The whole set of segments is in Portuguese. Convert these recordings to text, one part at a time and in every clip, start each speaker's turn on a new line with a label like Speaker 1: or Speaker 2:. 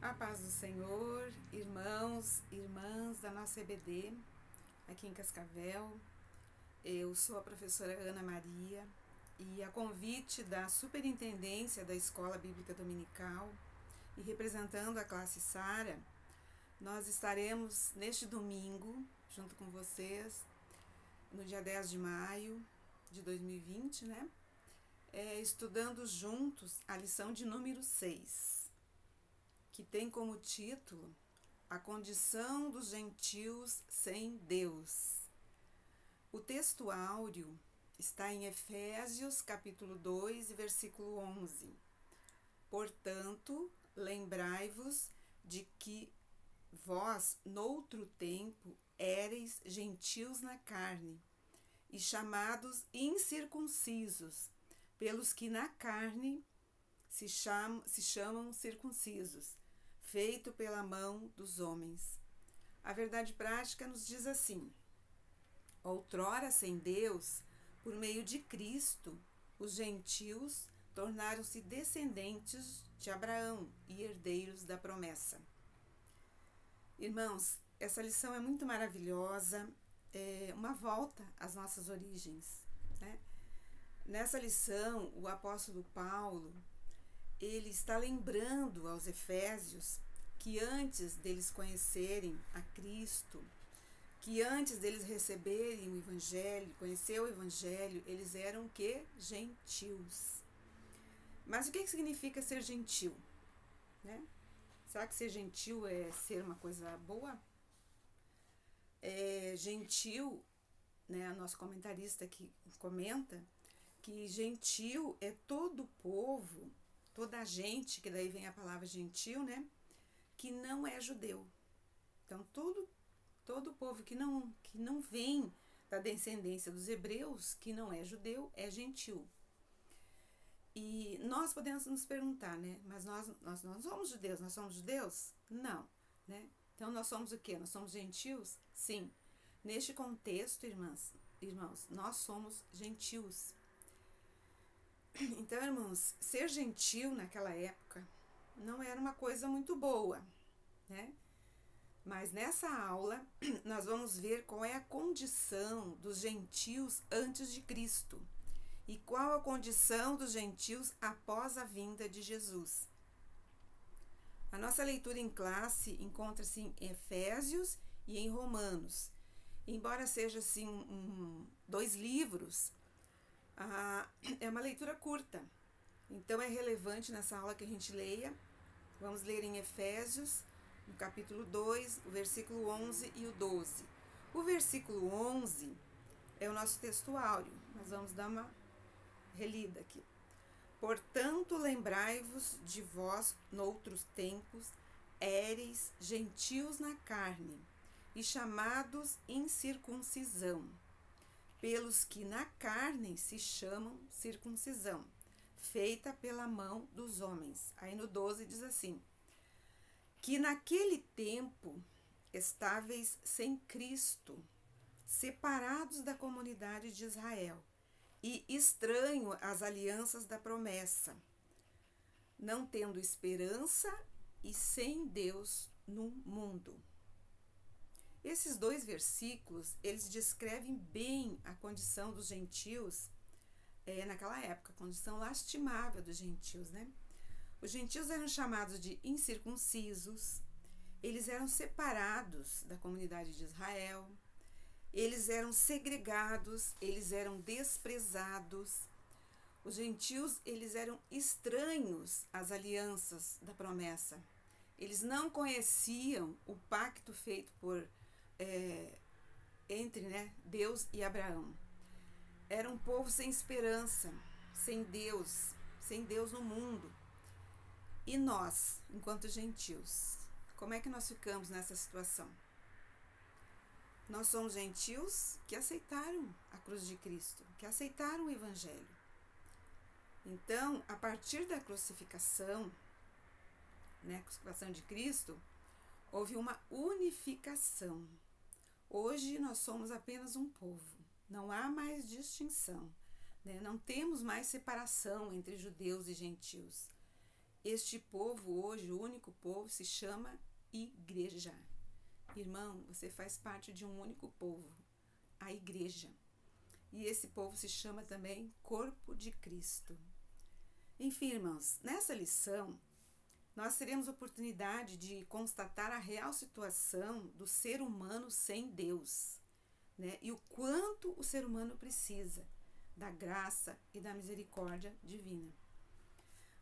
Speaker 1: A paz do Senhor, irmãos, irmãs da nossa EBD, aqui em Cascavel. Eu sou a professora Ana Maria e a convite da Superintendência da Escola Bíblica Dominical e representando a classe Sara, nós estaremos neste domingo, junto com vocês, no dia 10 de maio de 2020, estudando juntos a lição de número 6. Que tem como título A Condição dos Gentios sem Deus. O texto áureo está em Efésios capítulo 2, versículo 11. Portanto, lembrai-vos de que vós, noutro tempo, éreis gentios na carne, e chamados incircuncisos, pelos que na carne se chamam circuncisos, feito pela mão dos homens. A verdade prática nos diz assim: outrora sem Deus, por meio de Cristo, os gentios tornaram-se descendentes de Abraão e herdeiros da promessa. Irmãos, essa lição é muito maravilhosa, é uma volta às nossas origens, Nessa lição, o apóstolo Paulo, ele está lembrando aos efésios que antes deles conhecerem a Cristo, que antes deles receberem o Evangelho, conhecer o Evangelho, eles eram que? Gentios. Mas o que significa ser gentil? Será que ser gentil é ser uma coisa boa? Gentil, nosso comentarista aqui comenta que gentil é todo povo, toda a gente, que daí vem a palavra gentil, que não é judeu. Então, todo povo que não vem da descendência dos hebreus, que não é judeu, é gentil. E nós podemos nos perguntar, mas nós não somos judeus, nós somos judeus? Não, Então, nós somos o quê? Nós somos gentios? Sim. Neste contexto, irmãos, nós somos gentios. Então, irmãos, ser gentil naquela época não era uma coisa muito boa, Mas nessa aula nós vamos ver qual é a condição dos gentios antes de Cristo e qual a condição dos gentios após a vinda de Jesus. A nossa leitura em classe encontra-se em Efésios e em Romanos. Embora seja assim dois livros, é uma leitura curta, então é relevante nessa aula que a gente leia. Vamos ler em Efésios, no capítulo 2, o versículo 11 e o 12. O versículo 11 é o nosso texto áureo, nós vamos dar uma relida aqui. Portanto, lembrai-vos de vós, noutros tempos, éreis gentios na carne, e chamados incircuncisão, pelos que na carne se chamam circuncisão, feita pela mão dos homens. Aí no 12 diz assim: que naquele tempo estáveis sem Cristo, separados da comunidade de Israel e estranho às alianças da promessa, não tendo esperança e sem Deus no mundo. Esses dois versículos, eles descrevem bem a condição dos gentios naquela época, a condição lastimável dos gentios, Os gentios eram chamados de incircuncisos, eles eram separados da comunidade de Israel, eles eram segregados, eles eram desprezados. Os gentios, eles eram estranhos às alianças da promessa. Eles não conheciam o pacto feito entre Deus e Abraão. Era um povo sem esperança, sem Deus no mundo. E nós, enquanto gentios, como é que nós ficamos nessa situação? Nós somos gentios que aceitaram a cruz de Cristo, que aceitaram o Evangelho. Então, a partir da crucificação, crucificação de Cristo, houve uma unificação. Hoje nós somos apenas um povo, não há mais distinção, Não temos mais separação entre judeus e gentios. Este povo hoje, o único povo, se chama igreja. Irmão, você faz parte de um único povo, a igreja. E esse povo se chama também corpo de Cristo. Enfim, irmãos, nessa lição, nós teremos oportunidade de constatar a real situação do ser humano sem Deus, né? E o quanto o ser humano precisa da graça e da misericórdia divina.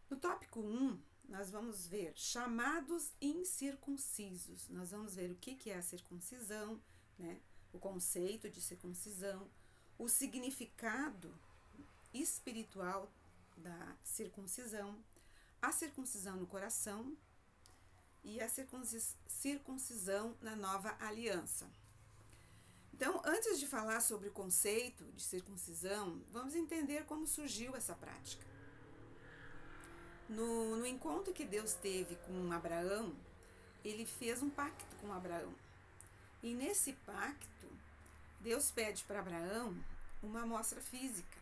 Speaker 1: No tópico 1, nós vamos ver chamados incircuncisos. Nós vamos ver o que é a circuncisão, né? O conceito de circuncisão, o significado espiritual da circuncisão, a circuncisão no coração e a circuncisão na nova aliança. Então, antes de falar sobre o conceito de circuncisão, vamos entender como surgiu essa prática. No encontro que Deus teve com Abraão, ele fez um pacto com Abraão. E nesse pacto, Deus pede para Abraão uma amostra física,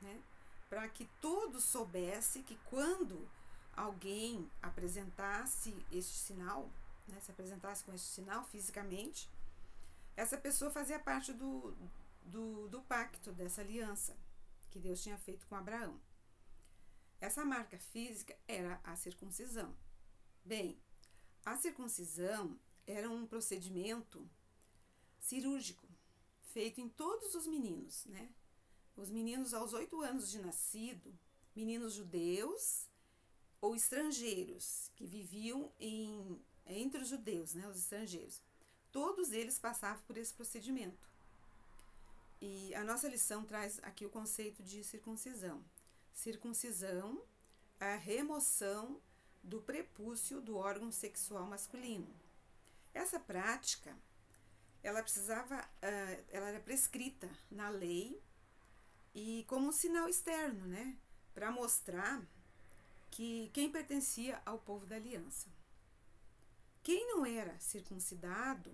Speaker 1: né? Para que todos soubessem que quando alguém apresentasse este sinal, né, se apresentasse com este sinal fisicamente, essa pessoa fazia parte do pacto, dessa aliança que Deus tinha feito com Abraão. Essa marca física era a circuncisão. Bem, a circuncisão era um procedimento cirúrgico feito em todos os meninos, né? Os meninos aos 8 anos de nascido, meninos judeus ou estrangeiros que viviam entre os judeus, né, os estrangeiros. Todos eles passavam por esse procedimento. E a nossa lição traz aqui o conceito de circuncisão. Circuncisão é a remoção do prepúcio do órgão sexual masculino. Essa prática, ela era prescrita na lei e como um sinal externo, né, para mostrar que quem pertencia ao povo da aliança. Quem não era circuncidado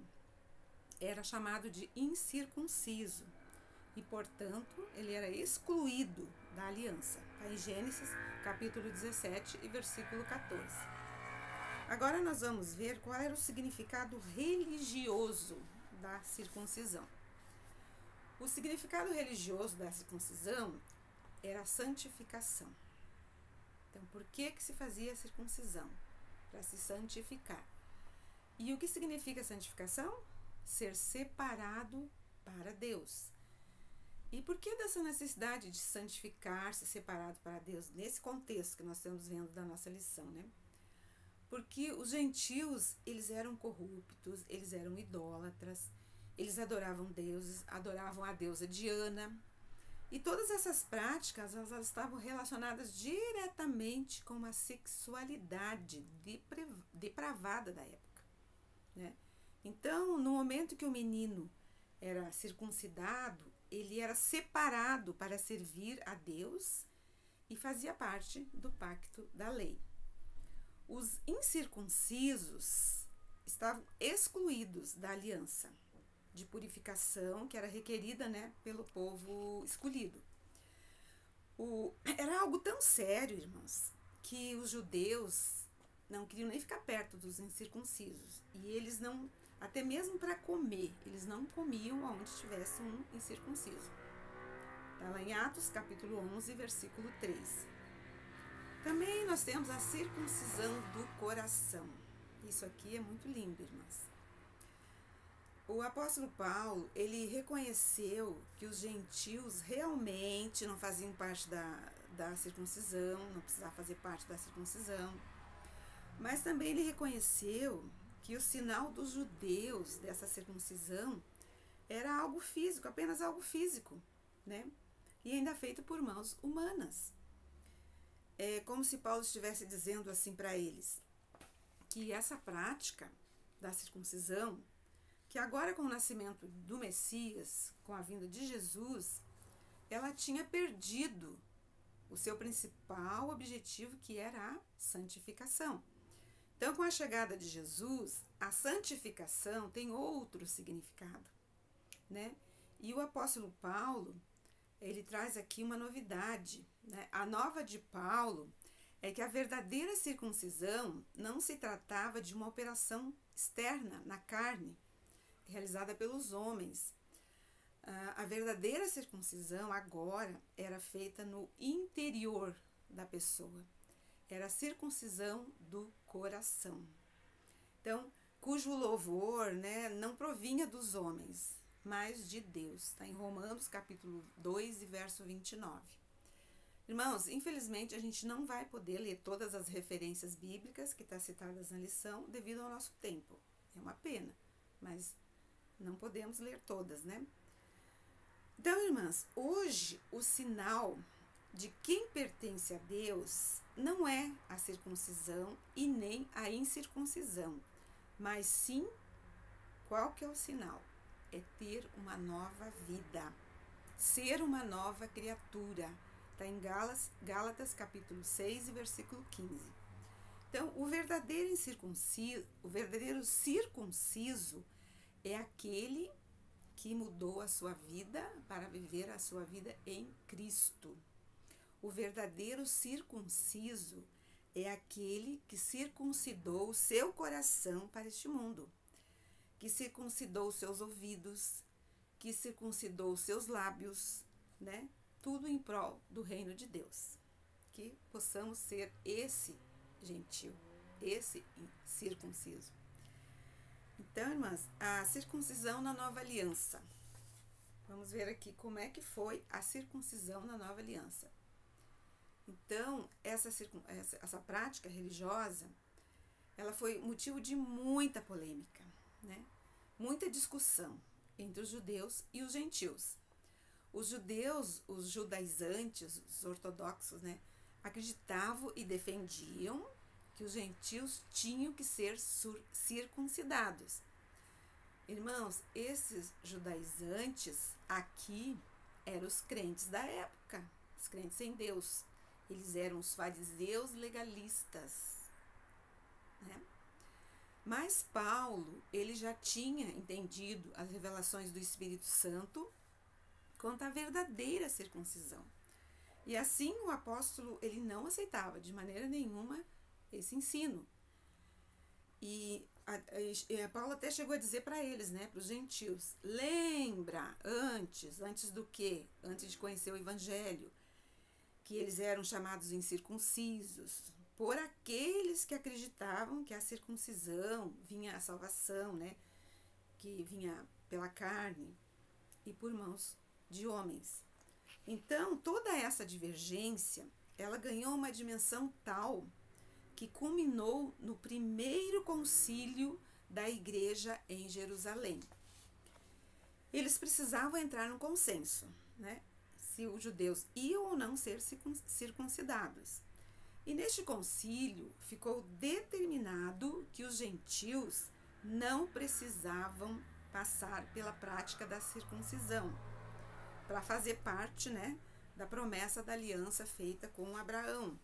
Speaker 1: era chamado de incircunciso e, portanto, ele era excluído da aliança. Está em Gênesis, capítulo 17 e versículo 14. Agora nós vamos ver qual era o significado religioso da circuncisão. O significado religioso da circuncisão era a santificação. Então, por que se fazia a circuncisão? Para se santificar. E o que significa santificação? Ser separado para Deus. E por que dessa necessidade de santificar-se separado para Deus, nesse contexto que nós estamos vendo da nossa lição, né? Porque os gentios, eles eram corruptos, eles eram idólatras, eles adoravam deuses, adoravam a deusa Diana. E todas essas práticas, elas estavam relacionadas diretamente com a sexualidade depravada da época, né? Então, no momento que o menino era circuncidado, ele era separado para servir a Deus e fazia parte do pacto da lei. Os incircuncisos estavam excluídos da aliança de purificação que era requerida, né, pelo povo escolhido. Era algo tão sério, irmãos, que os judeus não queriam nem ficar perto dos incircuncisos. E eles não, até mesmo para comer, eles não comiam onde tivesse um incircunciso. Está lá em Atos, capítulo 11, versículo 3. Também nós temos a circuncisão do coração. Isso aqui é muito lindo, irmãs. O apóstolo Paulo, ele reconheceu que os gentios realmente não faziam parte da circuncisão, não precisavam fazer parte da circuncisão. Mas também ele reconheceu que o sinal dos judeus dessa circuncisão era algo físico, apenas algo físico, né? E ainda feito por mãos humanas. É como se Paulo estivesse dizendo assim para eles, que essa prática da circuncisão, que agora com o nascimento do Messias, com a vinda de Jesus, ela tinha perdido o seu principal objetivo, que era a santificação. Então, com a chegada de Jesus, a santificação tem outro significado, né? E o apóstolo Paulo, ele traz aqui uma novidade, né? A nova de Paulo é que a verdadeira circuncisão não se tratava de uma operação externa na carne, realizada pelos homens. A verdadeira circuncisão agora era feita no interior da pessoa. Era a circuncisão do coração. Então, cujo louvor, né, não provinha dos homens, mas de Deus. Está em Romanos capítulo 2 e verso 29. Irmãos, infelizmente a gente não vai poder ler todas as referências bíblicas que estão citadas na lição devido ao nosso tempo. É uma pena, mas não podemos ler todas, né? Então, irmãs, hoje o sinal de quem pertence a Deus não é a circuncisão e nem a incircuncisão, mas sim, qual que é o sinal? É ter uma nova vida, ser uma nova criatura. Está em Gálatas capítulo 6 e versículo 15. Então, o verdadeiro circunciso é aquele que mudou a sua vida para viver a sua vida em Cristo. O verdadeiro circunciso é aquele que circuncidou o seu coração para este mundo, que circuncidou os seus ouvidos, que circuncidou os seus lábios, né? Tudo em prol do reino de Deus. Que possamos ser esse gentil, esse circunciso. Então, irmãs, a circuncisão na nova aliança. Vamos ver aqui como é que foi a circuncisão na nova aliança. Então, essa prática religiosa, ela foi motivo de muita polêmica, né? Muita discussão entre os judeus e os gentios. Os judeus, os judaizantes, os ortodoxos, né, acreditavam e defendiam que os gentios tinham que ser circuncidados. Irmãos, esses judaizantes aqui eram os crentes da época, os crentes em Deus. Eles eram os fariseus legalistas, né? Mas Paulo, ele já tinha entendido as revelações do Espírito Santo quanto à verdadeira circuncisão. E assim o apóstolo, ele não aceitava de maneira nenhuma esse ensino. E Paulo até chegou a dizer para eles, né, para os gentios, lembra, antes do quê? Antes de conhecer o evangelho, que eles eram chamados incircuncisos, por aqueles que acreditavam que a circuncisão vinha a salvação, né, que vinha pela carne e por mãos de homens. Então, toda essa divergência, ela ganhou uma dimensão tal que culminou no primeiro concílio da igreja em Jerusalém. Eles precisavam entrar num consenso, né? Se os judeus iam ou não ser circuncidados. E neste concílio ficou determinado que os gentios não precisavam passar pela prática da circuncisão para fazer parte, né, da promessa da aliança feita com Abraão.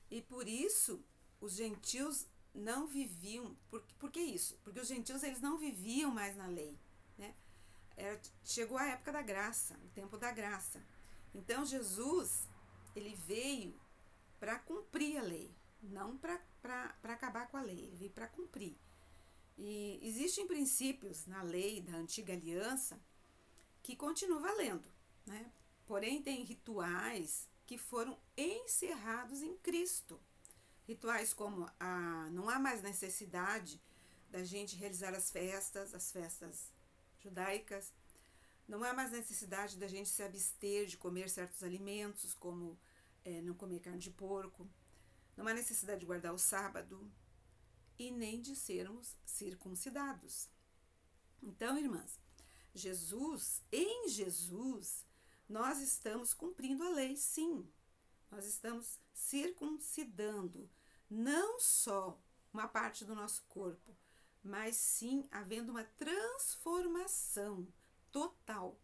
Speaker 1: E por isso os gentios não viviam, por que isso? Porque os gentios, eles não viviam mais na lei, né? Chegou a época da graça, o tempo da graça. Então Jesus, ele veio para cumprir a lei, não para acabar com a lei, ele veio para cumprir. E existem princípios na lei da antiga aliança que continuam valendo, né? Porém, tem rituais que foram encerrados em Cristo. Rituais como não há mais necessidade da gente realizar as festas judaicas, não há mais necessidade da gente se abster de comer certos alimentos, como não comer carne de porco, não há necessidade de guardar o sábado e nem de sermos circuncidados. Então, irmãs, em Jesus, nós estamos cumprindo a lei, sim. Nós estamos circuncidando não só uma parte do nosso corpo, mas sim havendo uma transformação total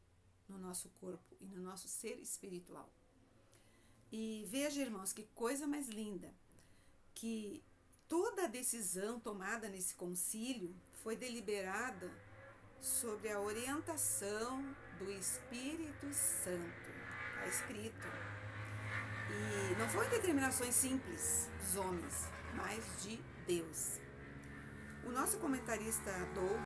Speaker 1: no nosso corpo e no nosso ser espiritual. E veja, irmãos, que coisa mais linda, que toda a decisão tomada nesse concílio foi deliberada sobre a orientação do Espírito Santo. Está escrito. E não foram determinações simples dos homens, mas de Deus. O nosso comentarista Doug